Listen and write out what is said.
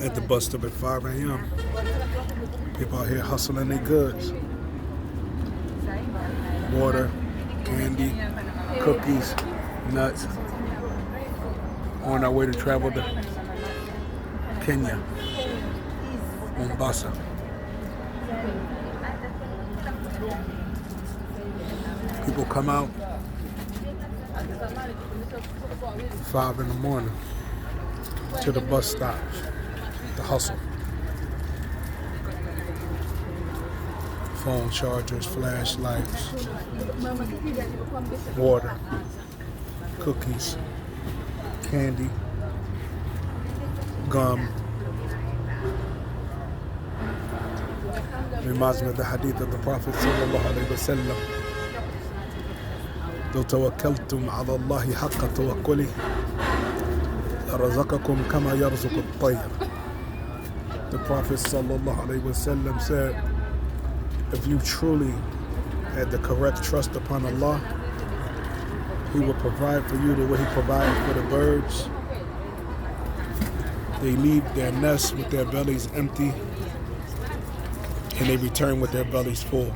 at the bus stop at 5 a.m. People out here hustling their goods. Water, candy, cookies, nuts. On our way to travel to Kenya, Mombasa. People come out 5 in the morning to the bus stops to hustle. Phone chargers, flashlights, water, cookies, candy, gum. Reminds me of the hadith of the Prophet sallallahu alaihi wasallam. لو توكلتم على الله حق توكله لرزقكم كما يرزق الطير. The Prophet sallallahu alaihi wasallam said, if you truly had the correct trust upon Allah, He will provide for you the way He provides for the birds. They leave their nests with their bellies empty, and they return with their bellies full.